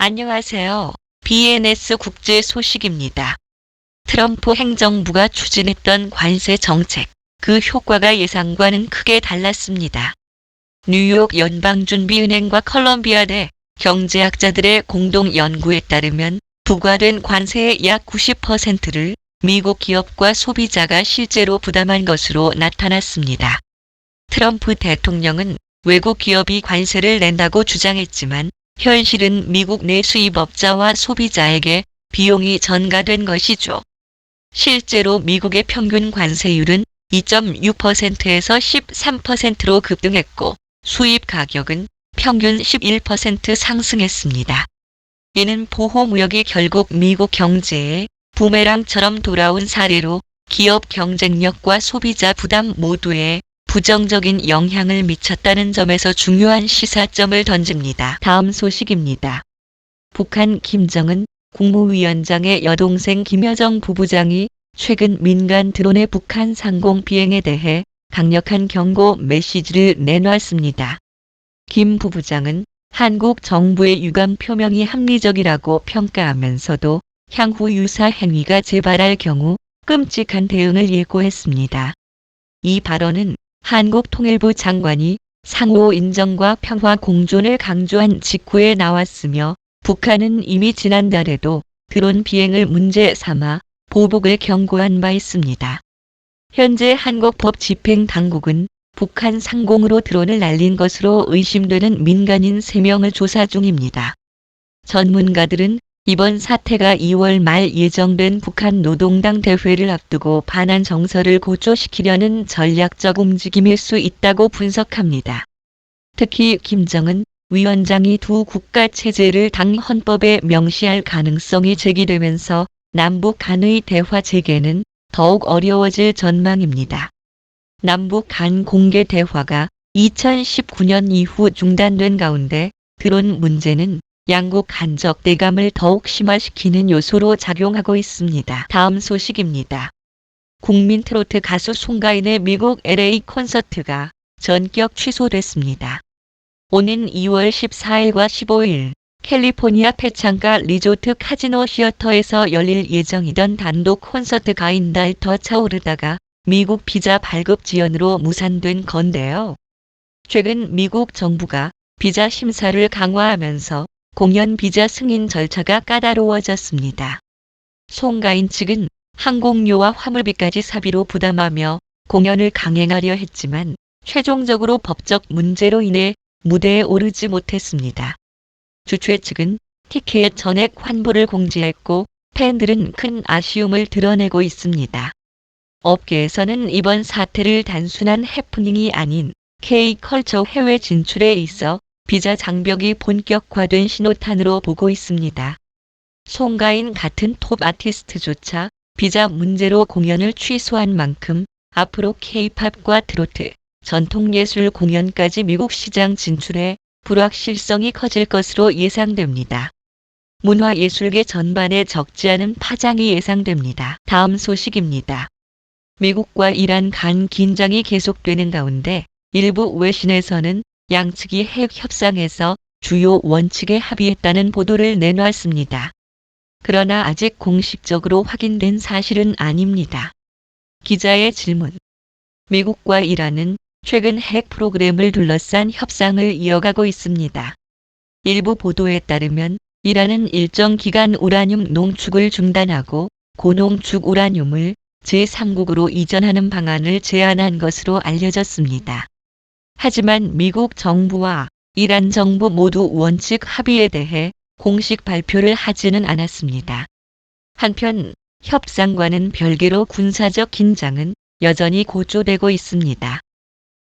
안녕하세요. BNS 국제 소식입니다. 트럼프 행정부가 추진했던 관세 정책, 그 효과가 예상과는 크게 달랐습니다. 뉴욕 연방준비은행과 컬럼비아대 경제학자들의 공동 연구에 따르면 부과된 관세의 약 90%를 미국 기업과 소비자가 실제로 부담한 것으로 나타났습니다. 트럼프 대통령은 외국 기업이 관세를 낸다고 주장했지만 현실은 미국 내 수입업자와 소비자에게 비용이 전가된 것이죠. 실제로 미국의 평균 관세율은 2.6%에서 13%로 급등했고 수입 가격은 평균 11% 상승했습니다. 이는 보호무역이 결국 미국 경제에 부메랑처럼 돌아온 사례로 기업 경쟁력과 소비자 부담 모두에 부정적인 영향을 미쳤다는 점에서 중요한 시사점을 던집니다. 다음 소식입니다. 북한 김정은 국무위원장의 여동생 김여정 부부장이 최근 민간 드론의 북한 상공 비행에 대해 강력한 경고 메시지를 내놨습니다. 김 부부장은 한국 정부의 유감 표명이 합리적이라고 평가하면서도 향후 유사 행위가 재발할 경우 끔찍한 대응을 예고했습니다. 이 발언은 한국통일부 장관이 상호 인정과 평화 공존을 강조한 직후에 나왔으며 북한은 이미 지난달에도 드론 비행을 문제 삼아 보복을 경고한 바 있습니다. 현재 한국 법집행당국은 북한 상공으로 드론을 날린 것으로 의심되는 민간인 3명을 조사 중입니다. 전문가들은 이번 사태가 2월 말 예정된 북한 노동당 대회를 앞두고 반한 정서를 고조시키려는 전략적 움직임일 수 있다고 분석합니다. 특히 김정은 위원장이 두 국가 체제를 당 헌법에 명시할 가능성이 제기되면서 남북 간의 대화 재개는 더욱 어려워질 전망입니다. 남북 간 공개 대화가 2019년 이후 중단된 가운데 드론 문제는 양국 간적 대감을 더욱 심화시키는 요소로 작용하고 있습니다. 다음 소식입니다. 국민 트로트 가수 송가인의 미국 LA 콘서트가 전격 취소됐습니다. 오는 2월 14일과 15일 캘리포니아 패창가 리조트 카지노 시어터에서 열릴 예정이던 단독 콘서트가 인달 더 차오르다가 미국 비자 발급 지연으로 무산된 건데요. 최근 미국 정부가 비자 심사를 강화하면서 공연 비자 승인 절차가 까다로워졌습니다. 송가인 측은 항공료와 화물비까지 사비로 부담하며 공연을 강행하려 했지만 최종적으로 법적 문제로 인해 무대에 오르지 못했습니다. 주최 측은 티켓 전액 환불을 공지했고 팬들은 큰 아쉬움을 드러내고 있습니다. 업계에서는 이번 사태를 단순한 해프닝이 아닌 K-컬처 해외 진출에 있어 비자 장벽이 본격화된 신호탄으로 보고 있습니다. 송가인 같은 톱 아티스트조차 비자 문제로 공연을 취소한 만큼 앞으로 K-팝과 트로트, 전통예술 공연까지 미국 시장 진출에 불확실성이 커질 것으로 예상됩니다. 문화예술계 전반에 적지 않은 파장이 예상됩니다. 다음 소식입니다. 미국과 이란 간 긴장이 계속되는 가운데 일부 외신에서는 양측이 핵 협상에서 주요 원칙에 합의했다는 보도를 내놨습니다. 그러나 아직 공식적으로 확인된 사실은 아닙니다. 기자의 질문. 미국과 이란은 최근 핵 프로그램을 둘러싼 협상을 이어가고 있습니다. 일부 보도에 따르면 이란은 일정 기간 우라늄 농축을 중단하고 고농축 우라늄을 제3국으로 이전하는 방안을 제안한 것으로 알려졌습니다. 하지만 미국 정부와 이란 정부 모두 원칙 합의에 대해 공식 발표를 하지는 않았습니다. 한편 협상과는 별개로 군사적 긴장은 여전히 고조되고 있습니다.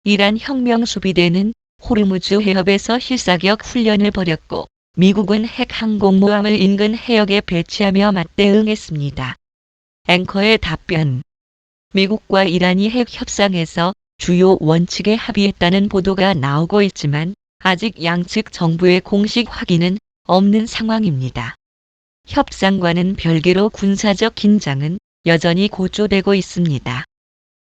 이란 혁명수비대는 호르무즈 해협에서 실사격 훈련을 벌였고 미국은 핵 항공모함을 인근 해역에 배치하며 맞대응했습니다. 앵커의 답변. 미국과 이란이 핵 협상에서 주요 원칙에 합의했다는 보도가 나오고 있지만 아직 양측 정부의 공식 확인은 없는 상황입니다. 협상과는 별개로 군사적 긴장은 여전히 고조되고 있습니다.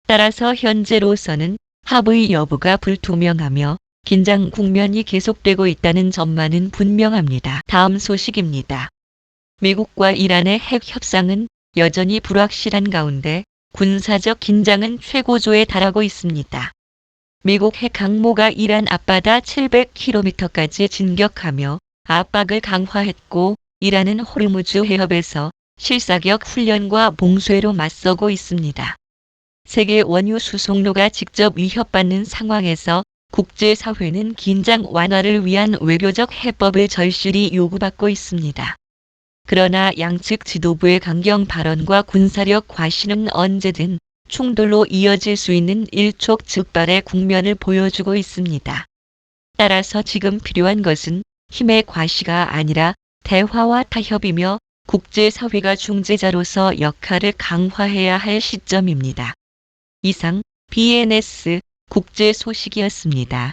따라서 현재로서는 합의 여부가 불투명하며 긴장 국면이 계속되고 있다는 점만은 분명합니다. 다음 소식입니다. 미국과 이란의 핵 협상은 여전히 불확실한 가운데 군사적 긴장은 최고조에 달하고 있습니다. 미국 핵 항모가 이란 앞바다 700km까지 진격하며 압박을 강화했고 이란은 호르무즈 해협에서 실사격 훈련과 봉쇄로 맞서고 있습니다. 세계 원유 수송로가 직접 위협받는 상황에서 국제사회는 긴장 완화를 위한 외교적 해법을 절실히 요구받고 있습니다. 그러나 양측 지도부의 강경 발언과 군사력 과신은 언제든 충돌로 이어질 수 있는 일촉즉발의 국면을 보여주고 있습니다. 따라서 지금 필요한 것은 힘의 과시가 아니라 대화와 타협이며 국제사회가 중재자로서 역할을 강화해야 할 시점입니다. 이상 BNS 국제 소식이었습니다.